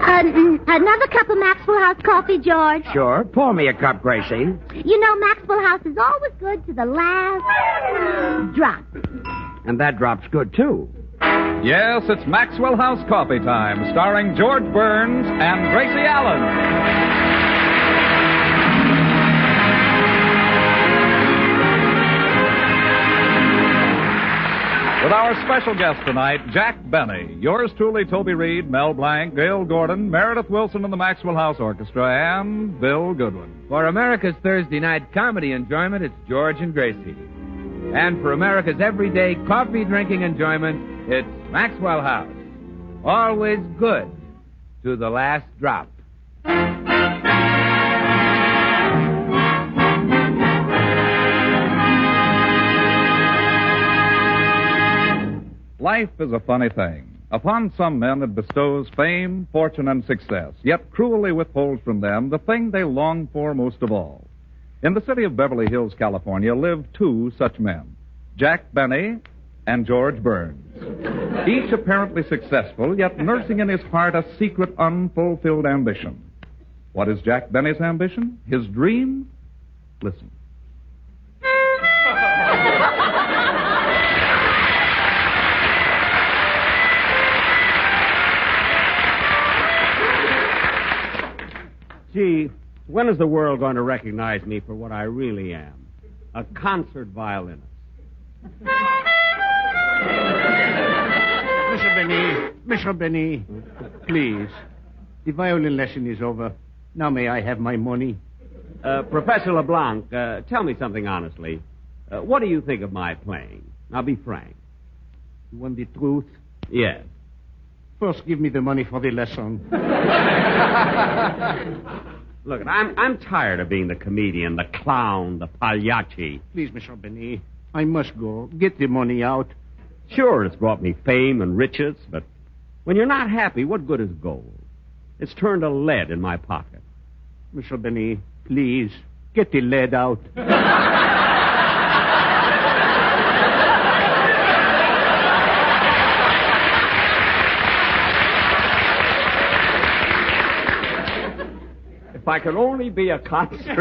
Another cup of Maxwell House coffee, George. Sure. Pour me a cup, Gracie. You know, Maxwell House is always good to the last drop. And that drop's good, too. Yes, it's Maxwell House Coffee Time, starring George Burns and Gracie Allen. With our special guest tonight, Jack Benny. Yours truly, Toby Reed, Mel Blanc, Gail Gordon, Meredith Wilson and the Maxwell House Orchestra, and Bill Goodwin. For America's Thursday night comedy enjoyment, it's George and Gracie. And for America's everyday coffee-drinking enjoyment, it's Maxwell House. Always good to the last drop. Life is a funny thing. Upon some men it bestows fame, fortune, and success, yet cruelly withholds from them the thing they long for most of all. In the city of Beverly Hills, California, live two such men, Jack Benny and George Burns. Each apparently successful, yet nursing in his heart a secret, unfulfilled ambition. What is Jack Benny's ambition? His dream? Listen. Gee, when is the world going to recognize me for what I really am? A concert violinist. Mr. Benny, please. The violin lesson is over. Now may I have my money? Professor LeBlanc, tell me something honestly. What do you think of my playing? Now be frank. You want the truth? Yes. First, give me the money for the lesson. Look, I'm tired of being the comedian, the clown, the pagliacci. Please, Mr. Benny, I must go. Get the money out. Sure, it's brought me fame and riches, but when you're not happy, what good is gold? It's turned to lead in my pocket. Mr. Benny, please, get the lead out. If I could only be a concert.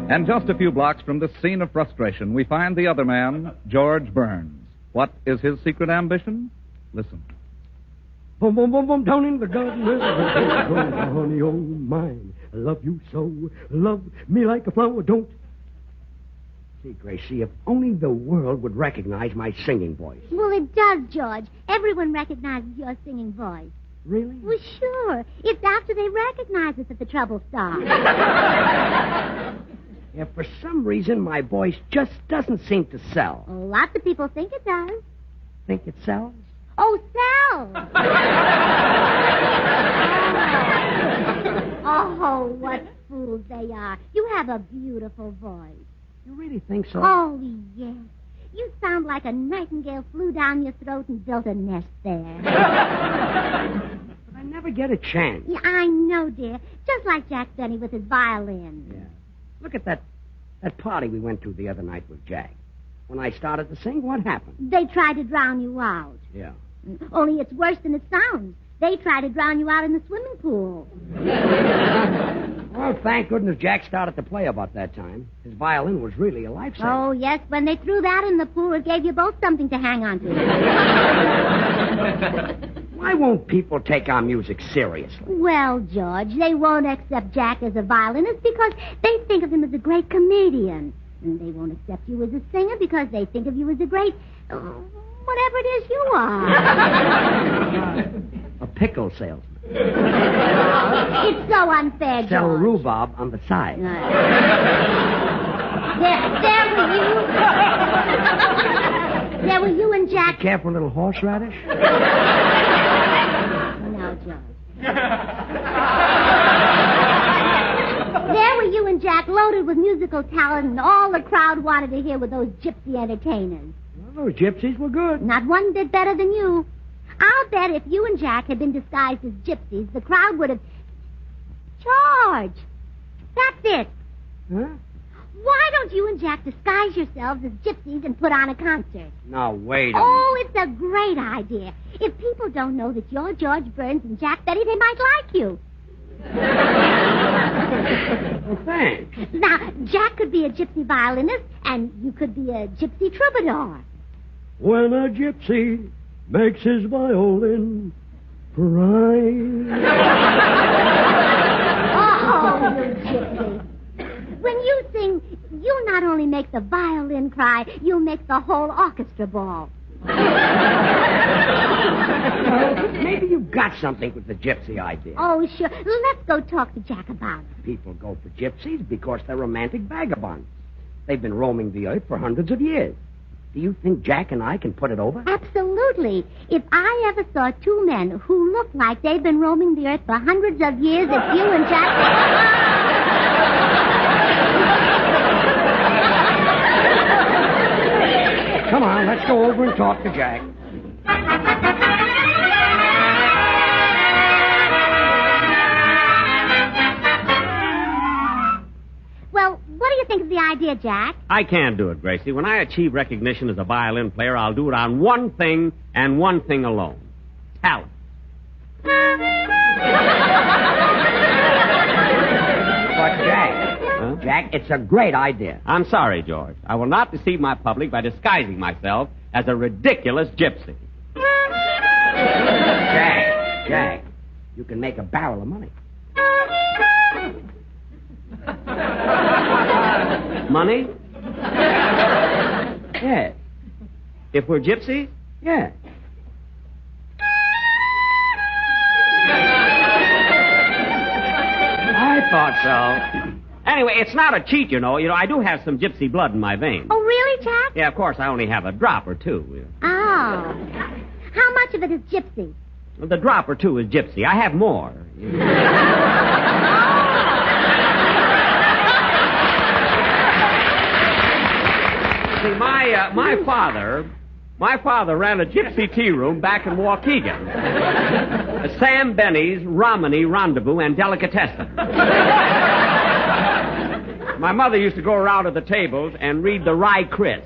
And just a few blocks from this scene of frustration, we find the other man, George Burns. What is his secret ambition? Listen. Boom, boom, boom, boom, down in the garden, there's a rose, honey, oh, mine. I love you so. Love me like a flower, don't. See, Gracie, if only the world would recognize my singing voice. Well, it does, George. Everyone recognizes your singing voice. Really? Well, sure. It's after they recognize it that the trouble starts. Yeah, for some reason, my voice just doesn't seem to sell. Oh, lots of people think it does. Think it sells? Oh, sells! Oh, what fools they are. You have a beautiful voice. You really think so? Oh, yes. You sound like a nightingale flew down your throat and built a nest there. But I never get a chance. Yeah, I know, dear. Just like Jack Benny with his violin. Yeah. Look at that party we went to the other night with Jack. When I started to sing, what happened? They tried to drown you out. Yeah. Only it's worse than it sounds. They tried to drown you out in the swimming pool. Well, thank goodness Jack started to play about that time. His violin was really a lifesaver. Oh, yes. When they threw that in the pool, it gave you both something to hang on to. Why won't people take our music seriously? Well, George, they won't accept Jack as a violinist because they think of him as a great comedian. And they won't accept you as a singer because they think of you as a great... whatever it is you are. A pickle salesman. It's so unfair, George. Sell rhubarb on the side. There were you and Jack... You care for a little horseradish? No, George. There were you and Jack loaded with musical talent, and all the crowd wanted to hear were those gypsy entertainers. Well, those gypsies were good. Not one bit better than you. I'll bet if you and Jack had been disguised as gypsies, the crowd would have... George. That's it. Huh? Why don't you and Jack disguise yourselves as gypsies and put on a concert? Now, wait a Oh, it's a great idea. If people don't know that you're George Burns and Jack Betty, they might like you. Well, thanks. Now, Jack could be a gypsy violinist, and you could be a gypsy troubadour. When a gypsy makes his violin cry. Oh, you gypsy. When you sing, you not only make the violin cry, you make the whole orchestra bawl. Maybe you've got something with the gypsy idea. Oh, sure. Let's go talk to Jack about it. People go for gypsies because they're romantic vagabonds. They've been roaming the earth for hundreds of years. Do you think Jack and I can put it over? Absolutely. If I ever saw two men who look like they've been roaming the earth for hundreds of years, it's you and Jack. Come on, let's go over and talk to Jack. Well, what do you think of the idea, Jack? I can't do it, Gracie. When I achieve recognition as a violin player, I'll do it on one thing and one thing alone. Talent. But, Jack, it's a great idea. I'm sorry, George. I will not deceive my public by disguising myself as a ridiculous gypsy. Jack, you can make a barrel of money. Money? Yes. If we're gypsies? Yes. I thought so. Anyway, it's not a cheat, you know. I do have some gypsy blood in my veins. Oh, really, Jack? Yeah, of course, I only have a drop or two. Oh. How much of it is gypsy? The drop or two is gypsy. I have more. See, my father ran a gypsy tea room back in Waukegan. Sam Benny's Romany Rendezvous and Delicatessen. My mother used to go around to the tables and read the Rye Crisp.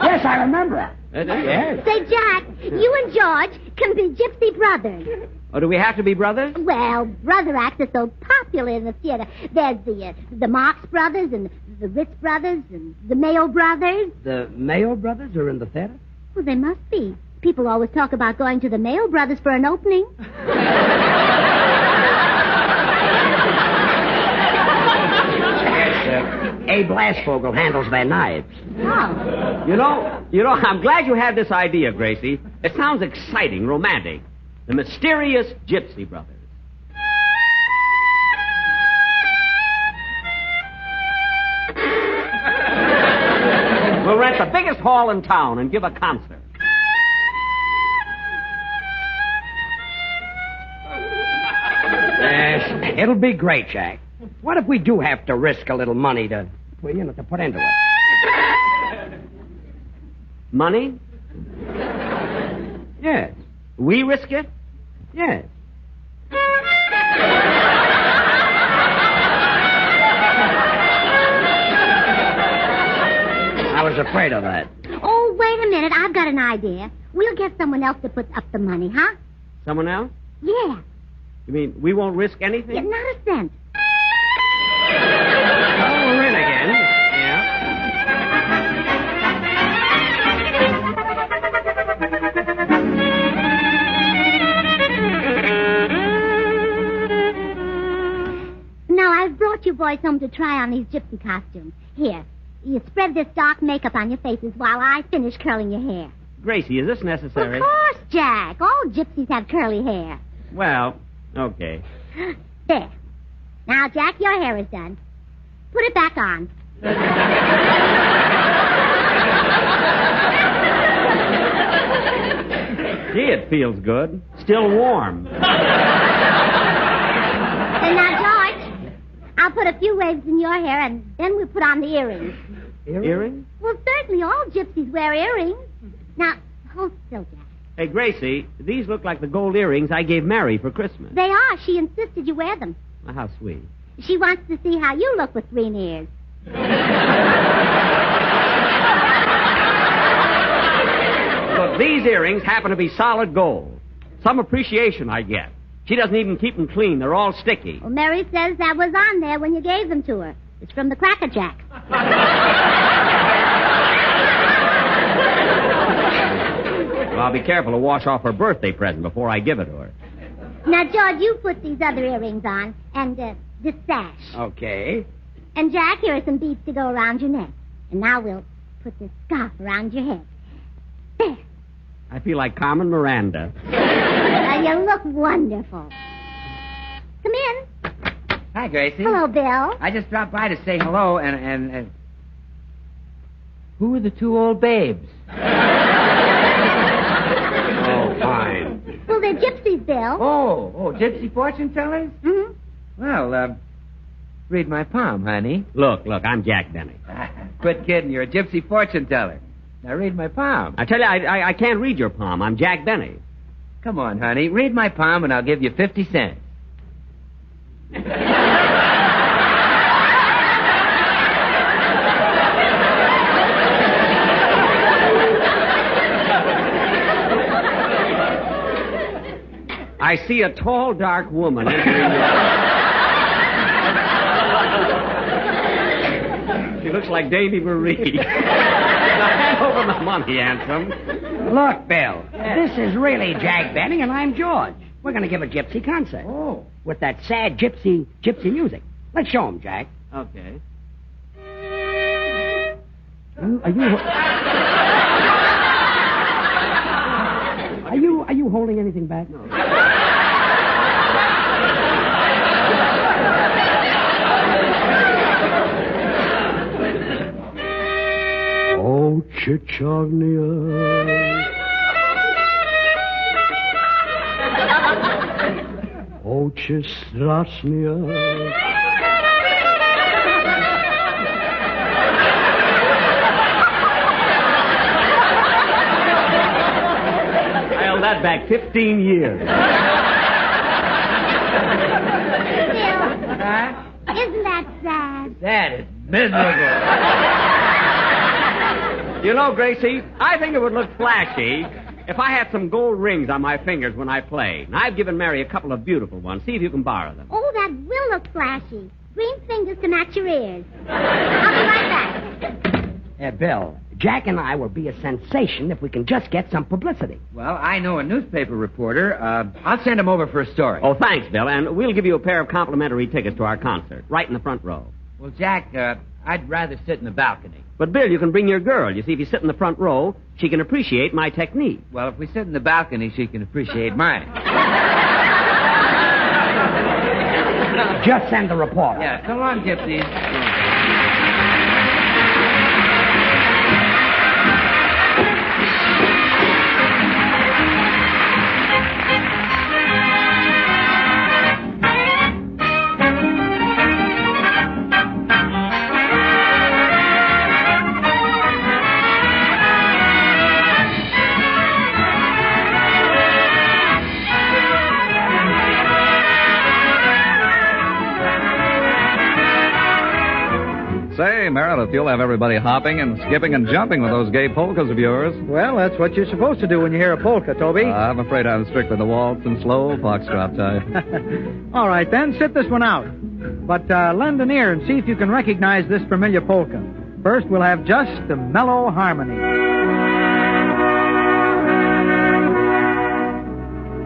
Yes, I remember. Yes. Say, Jack, you and George can be gypsy brothers. Oh, do we have to be brothers? Well, brother acts are so popular in the theater. There's the Marx brothers and the Ritz brothers and the Mayo brothers. The Mayo brothers are in the theater? Well, they must be. People always talk about going to the Mayo brothers for an opening. Abe Lasfogel handles their knives. Oh. You know, I'm glad you had this idea, Gracie. It sounds exciting, romantic. The Mysterious Gypsy Brothers. We'll rent the biggest hall in town and give a concert. Yes, it'll be great, Jack. What if we do have to risk a little money to put into it? Money? Yes. We risk it? Yes. I was afraid of that. Oh, wait a minute. I've got an idea. We'll get someone else to put up the money, huh? Someone else? Yeah. You mean we won't risk anything? Yeah, not a cent. Oh, we're in again. Yeah. Now, I've brought you boys home to try on these gypsy costumes. Here, you spread this dark makeup on your faces while I finish curling your hair. Gracie, is this necessary? Of course, Jack. All gypsies have curly hair. Well, okay. There. Now, Jack, your hair is done. Put it back on. Gee, it feels good. Still warm. And now, George, I'll put a few waves in your hair, and then we'll put on the earrings. Earrings? Well, certainly all gypsies wear earrings. Now, hold still, Jack. Hey, Gracie, these look like the gold earrings I gave Mary for Christmas. They are. She insisted you wear them. Well, how sweet. She wants to see how you look with green ears. Look, these earrings happen to be solid gold. Some appreciation I get. She doesn't even keep them clean. They're all sticky. Well, Mary says that was on there when you gave them to her. It's from the Cracker Jack. Well, I'll be careful to wash off her birthday present before I give it to her. Now, George, you put these other earrings on, and this sash. Okay. And, Jack, here are some beads to go around your neck. And now we'll put this scarf around your head. There. I feel like Carmen Miranda. Now, you look wonderful. Come in. Hi, Gracie. Hello, Bill. I just dropped by to say hello, and... Who are the two old babes? Oh, fine. Well, they're gypsies, Bill. Oh, gypsy fortune tellers? Mm-hmm. Well, read my palm, honey. Look, I'm Jack Benny. Quit kidding. You're a gypsy fortune teller. Now read my palm. I tell you, I can't read your palm. I'm Jack Benny. Come on, honey. Read my palm, and I'll give you 50 cents. I see a tall, dark woman entering your... She looks like Davy Marie. Now, hand over the money, handsome. Look, Bill, this is really Jack Benny, and I'm George. We're going to give a gypsy concert. Oh. With that sad gypsy music. Let's show him, Jack. Okay. Are you holding anything back? No. Oh, Chichognia. Oh, Chistrasnia. I held that back 15 years. Bill, Huh? isn't that sad? That is miserable. You know, Gracie, I think it would look flashy if I had some gold rings on my fingers when I play. And I've given Mary a couple of beautiful ones. See if you can borrow them. Oh, that will look flashy. Green fingers to match your ears. I'll be right back. Bill, Jack and I will be a sensation if we can just get some publicity. Well, I know a newspaper reporter. I'll send him over for a story. Oh, thanks, Bill. And we'll give you a pair of complimentary tickets to our concert, right in the front row. Well, Jack, I'd rather sit in the balcony. But, Bill, you can bring your girl. You see, if you sit in the front row, she can appreciate my technique. Well, if we sit in the balcony, she can appreciate mine. Just send the reporter. Yeah, so long, gypsies. Say, Meredith, you'll have everybody hopping and skipping and jumping with those gay polkas of yours. Well, that's what you're supposed to do when you hear a polka, Toby. I'm afraid I'm strictly the waltz and slow foxtrot type. All right, then, sit this one out. But lend an ear and see if you can recognize this familiar polka. First, we'll have just a mellow harmony.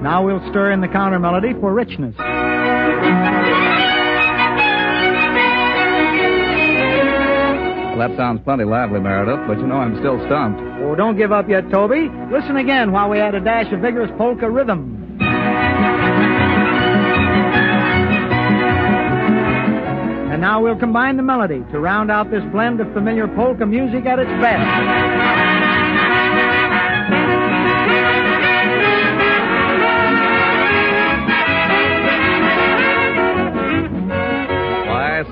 Now we'll stir in the counter melody for richness. Well, that sounds plenty lively, Meredith, but you know I'm still stumped. Oh, don't give up yet, Toby. Listen again while we add a dash of vigorous polka rhythm. And now we'll combine the melody to round out this blend of familiar polka music at its best.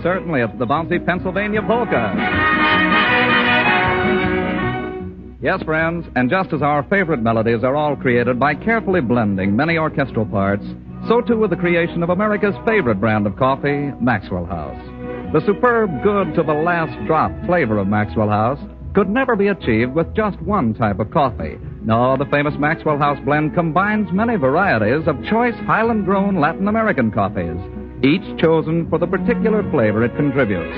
Certainly, it's the bouncy Pennsylvania polka. Yes, friends, and just as our favorite melodies are all created by carefully blending many orchestral parts, so too with the creation of America's favorite brand of coffee, Maxwell House. The superb, good to the last drop flavor of Maxwell House could never be achieved with just one type of coffee. No, the famous Maxwell House blend combines many varieties of choice Highland-grown Latin American coffees, each chosen for the particular flavor it contributes.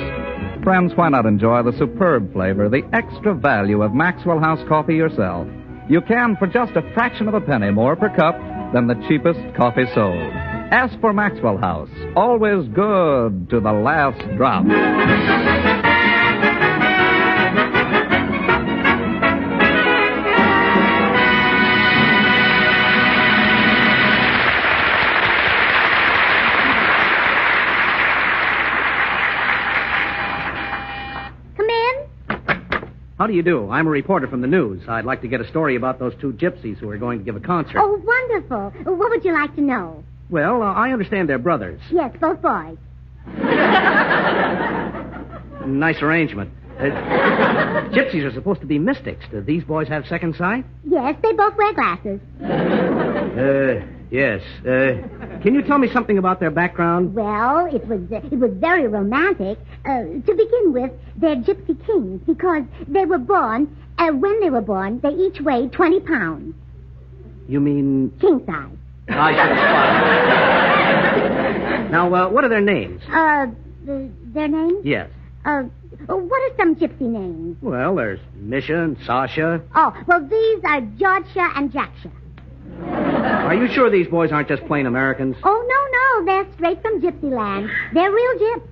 Friends, why not enjoy the superb flavor, the extra value of Maxwell House coffee yourself? You can for just a fraction of a penny more per cup than the cheapest coffee sold. Ask for Maxwell House, always good to the last drop. How do you do? I'm a reporter from the news. I'd like to get a story about those two gypsies who are going to give a concert. Oh, wonderful. What would you like to know? Well, I understand they're brothers. Yes, both boys. Nice arrangement. Gypsies are supposed to be mystics. Do these boys have second sight? Yes, they both wear glasses. Yes. Can you tell me something about their background? Well, it was very romantic. To begin with, they're gypsy kings because they were born, when they were born, they each weighed 20 pounds. You mean... King size. I should have spotted. Now, what are their names? Their names? Yes. What are some gypsy names? Well, there's Misha and Sasha. Oh, well, these are Georgia and Jacksha. Are you sure these boys aren't just plain Americans? Oh, no. They're straight from gypsy land. They're real gyps.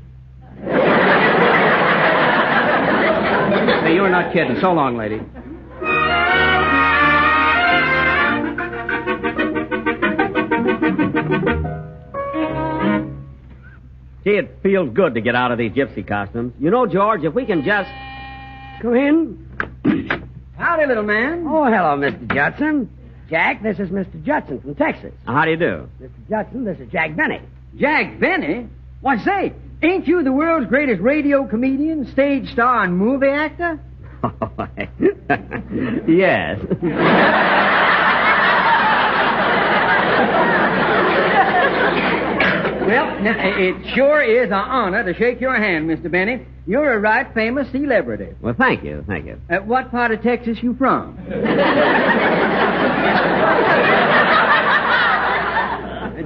Hey, you're not kidding. So long, lady. Gee, it feels good to get out of these gypsy costumes. You know, George, if we can just... Come in. Howdy, little man. Oh, hello, Mr. Judson. Jack, this is Mr. Judson from Texas. How do you do? Mr. Judson, this is Jack Benny. Jack Benny? Why, say, ain't you the world's greatest radio comedian, stage star, and movie actor? Yes. Well, now, it sure is an honor to shake your hand, Mr. Benny. You're a right famous celebrity. Well, thank you. What part of Texas you from?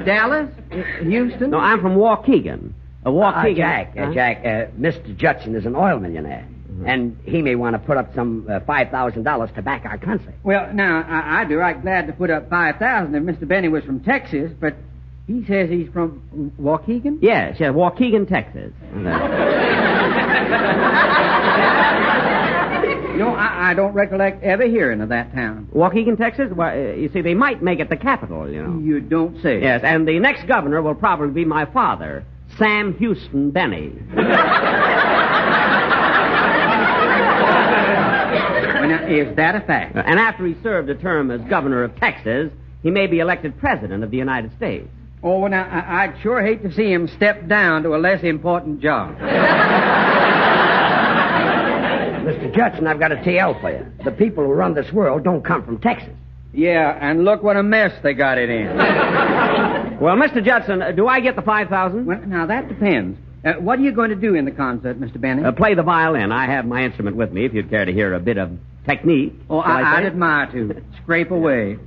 Dallas? Houston? No, I'm from Waukegan. Waukegan. Jack, Mr. Judson is an oil millionaire. Mm-hmm. And he may want to put up some $5,000 to back our concert. Well, now, I'd be right glad to put up $5,000 if Mr. Benny was from Texas, but he says he's from Waukegan? Yes, Waukegan, Texas. No, I don't recollect ever hearing of that town. Waukegan, Texas? Well, you see, they might make it the capital, you know. You don't say. Yes, and the next governor will probably be my father, Sam Houston Benny. Well, now, is that a fact? And after he served a term as governor of Texas, he may be elected president of the United States. Oh, well, now, I'd sure hate to see him step down to a less important job. Mr. Judson, I've got a TL for you. The people who run this world don't come from Texas. Yeah, and look what a mess they got it in. Well, Mr. Judson, do I get the $5,000? Well, now, that depends. What are you going to do in the concert, Mr. Benny? Play the violin. I have my instrument with me if you'd care to hear a bit of technique. Oh, I'd admire to. Scrape away.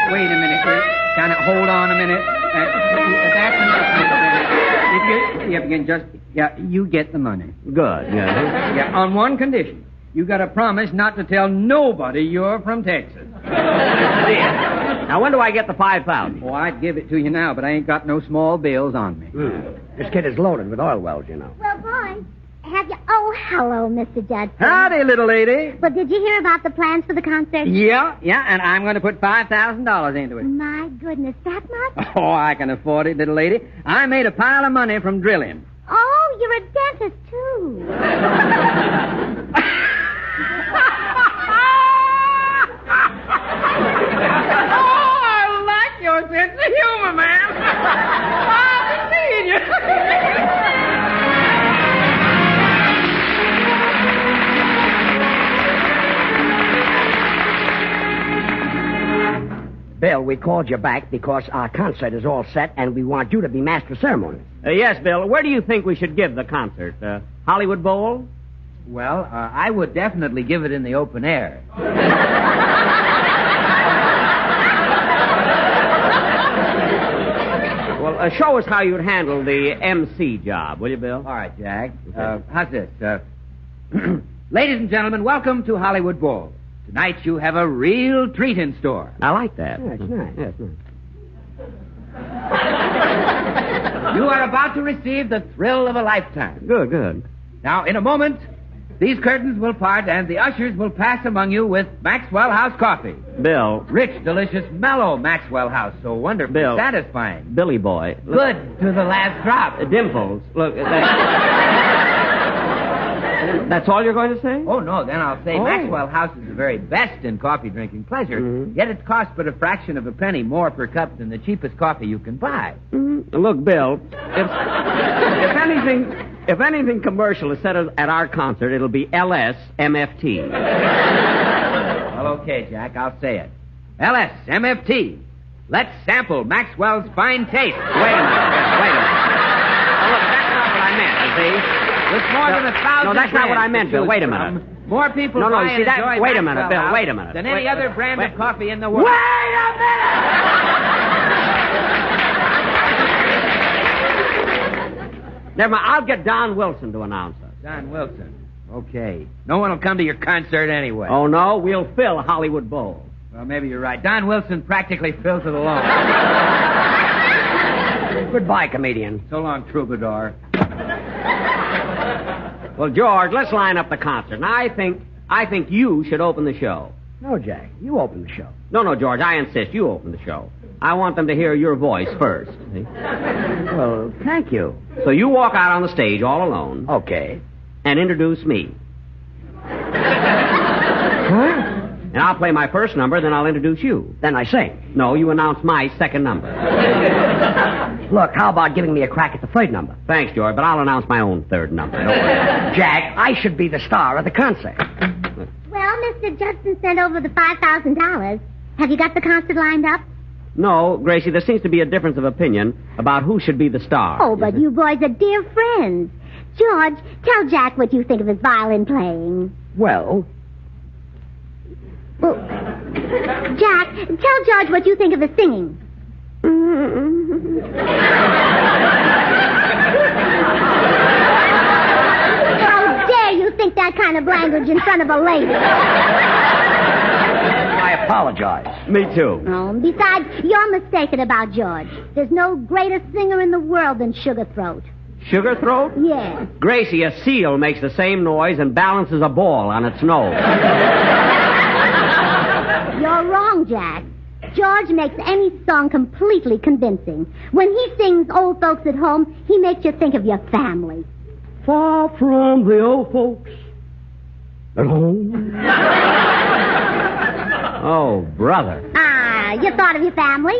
Wait a minute. Kind of hold on a minute. That's enough, Mr. Benny. If you can just... Yeah, you get the money. Good, yeah. Yeah, on one condition. You got to promise not to tell nobody you're from Texas. Now, when do I get the $5,000? Oh, I'd give it to you now, but I ain't got no small bills on me. This kid is loaded with oil wells, you know. Well, boys, have you... Oh, hello, Mr. Judson. Howdy, little lady. Well, did you hear about the plans for the concert? Yeah, and I'm going to put $5,000 into it. My goodness, that much? Oh, I can afford it, little lady. I made a pile of money from drilling. Oh, you're a dentist, too. Your sense of humor, man. I'll be seeing you. Bill, we called you back because our concert is all set, and we want you to be master of ceremonies. Yes, Bill. Where do you think we should give the concert? Hollywood Bowl? Well, I would definitely give it in the open air. Well, show us how you'd handle the MC job, will you, Bill? All right, Jack. How's this? Ladies and gentlemen, welcome to Hollywood Bowl. Tonight you have a real treat in store. I like that. Yeah, it's nice. Yeah, it's nice. You are about to receive the thrill of a lifetime. Good, good. Now, in a moment, these curtains will part and the ushers will pass among you with Maxwell House coffee. Bill. Rich, delicious, mellow Maxwell House. So wonderfully Bill. satisfying. Billy boy. Look. Good to the last drop. Dimples. Look. That's all you're going to say? Oh, no, then I'll say Maxwell House is the very best in coffee drinking pleasure. Mm-hmm. Yet it costs but a fraction of a penny more per cup than the cheapest coffee you can buy. Mm-hmm. Look, Bill, if anything commercial is said at our concert, it'll be LSMFT. Well, okay, Jack, I'll say it. LSMFT. Let's sample Maxwell's fine taste. Wait a minute. Oh, look, that's not what I meant, see? With more than 1,000 No, that's not what I brands meant, Bill. to choose Wait a from, minute. More people No, buy you and see that? enjoy Wait a minute, Maxwell Bill. House Wait a minute. than any Wait. other brand Wait. of coffee in the world. Wait a minute! Never mind. I'll get Don Wilson to announce us. Don Wilson. Okay. No one will come to your concert anyway. Oh, no? We'll fill Hollywood Bowl. Well, maybe you're right. Don Wilson practically fills it alone. Goodbye, comedian. So long, troubadour. Well, George, let's line up the concert. Now, I think you should open the show. No, Jack. You open the show. No, George, I insist. You open the show. I want them to hear your voice first. See? Well, thank you. So you walk out on the stage all alone. Okay. And introduce me. Huh? And I'll play my first number, then I'll introduce you. Then I sing. No, you announce my second number. Look, how about giving me a crack at the third number? Thanks, George, but I'll announce my own third number. Don't worry. Jack, I should be the star of the concert. Well, Mr. Judson sent over the $5,000. Have you got the concert lined up? No, Gracie, there seems to be a difference of opinion about who should be the star. Oh, but you boys are dear friends. George, tell Jack what you think of his violin playing. Well, Jack, tell George what you think of his singing. How dare you think that kind of language in front of a lady? I apologize. Me too. Oh, besides, you're mistaken about George. There's no greater singer in the world than Sugar Throat. Sugar throat? Yes. Gracie, a seal makes the same noise and balances a ball on its nose. You're wrong, Jack. George makes any song completely convincing. When he sings Old Folks at Home, he makes you think of your family. Far from the old folks at home. Oh, brother. Ah, you thought of your family?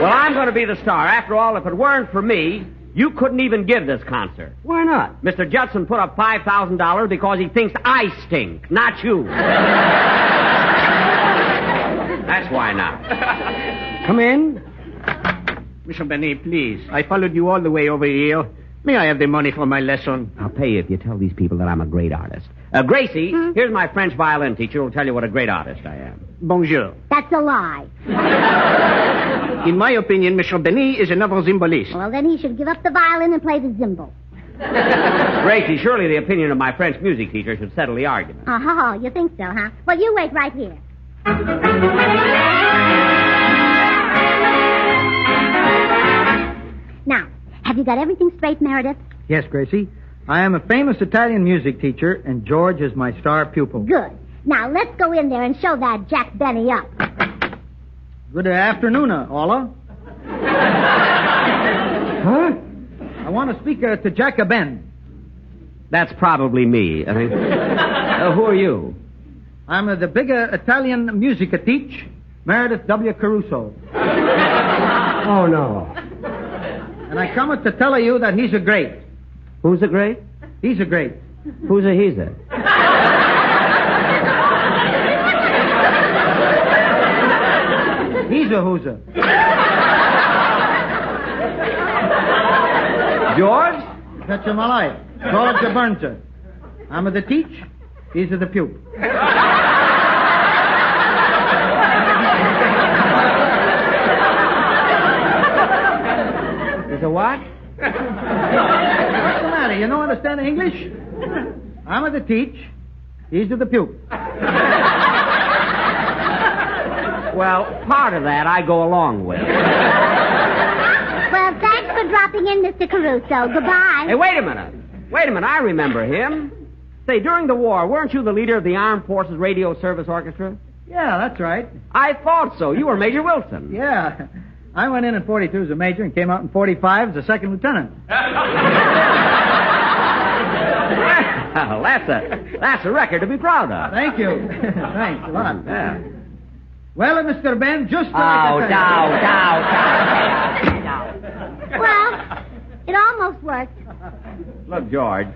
Well, I'm going to be the star. After all, if it weren't for me, you couldn't even give this concert. Why not? Mr. Judson put up $5,000 because he thinks I stink, not you. That's why not. Come in. Mr. Benny, please. I followed you all the way over here. May I have the money for my lesson? I'll pay you if you tell these people that I'm a great artist. Gracie, here's my French violin teacher who'll tell you what a great artist I am. Bonjour. That's a lie. In my opinion, Mr. Benny is another zimbalist. Well, then he should give up the violin and play the zimbal. Gracie, surely the opinion of my French music teacher should settle the argument. Oh, you think so, huh? Well, you wait right here. Now, have you got everything straight, Meredith? Yes, Gracie. I am a famous Italian music teacher, and George is my star pupil. Good. Now, let's go in there and show that Jack Benny up. Good afternoon, Ola. Huh? I want to speak to Jack Ben. That's probably me. I mean, who are you? I'm the big Italian music teacher, Meredith W. Caruso. Oh, no. And I come to tell you that he's a great. Who's a great? He's a great. Who's a he's a? He's a hooser. George? That's my life. George the Burnter. I'm of the teach. He's of the puke. Is a what? What's the matter? You don't understand English? I'm of the teach. He's of the puke. Well, part of that I go along with. Well, thanks for dropping in, Mr. Caruso. Goodbye. Hey, wait a minute. I remember him. Say, during the war, weren't you the leader of the Armed Forces Radio Service Orchestra? Yeah, that's right. I thought so. You were Major Wilson. Yeah. I went in 42 as a major and came out in 45 as a second lieutenant. Well, that's a record to be proud of. Thank you. Thanks a lot. Yeah. Well, Mr. Ben, just Dow. Well, it almost worked. Look, George,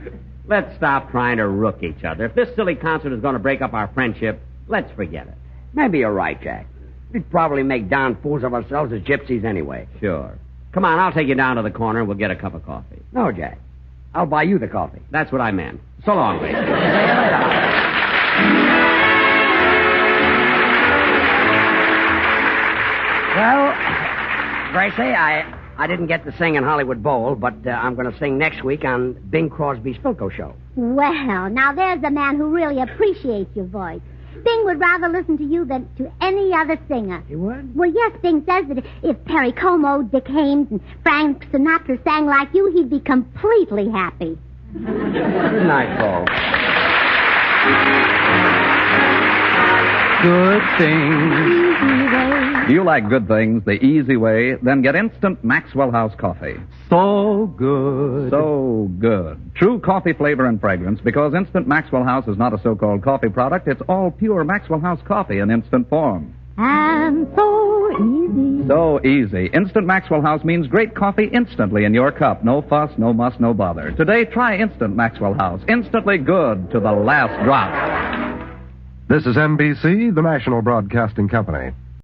let's stop trying to rook each other. If this silly concert is going to break up our friendship, let's forget it. Maybe you're right, Jack. We'd probably make darn fools of ourselves as gypsies anyway. Sure. Come on, I'll take you down to the corner and we'll get a cup of coffee. No, Jack. I'll buy you the coffee. That's what I meant. So long, lady. Well, Gracie, I didn't get to sing in Hollywood Bowl, but I'm going to sing next week on Bing Crosby's Philco show. Well, now there's a man who really appreciates your voice. Bing would rather listen to you than to any other singer. He would? Well, yes, Bing says that if Perry Como, Dick Haymes, and Frank Sinatra sang like you, he'd be completely happy. Good night, Paul. Good things. Easy way. Do you like good things the easy way? Then get instant Maxwell House coffee. So good. So good. True coffee flavor and fragrance, because Instant Maxwell House is not a so-called coffee product. It's all pure Maxwell House coffee in instant form. And so easy. So easy. Instant Maxwell House means great coffee instantly in your cup. No fuss, no muss, no bother. Today, try Instant Maxwell House. Instantly good to the last drop. This is NBC, the national broadcasting company.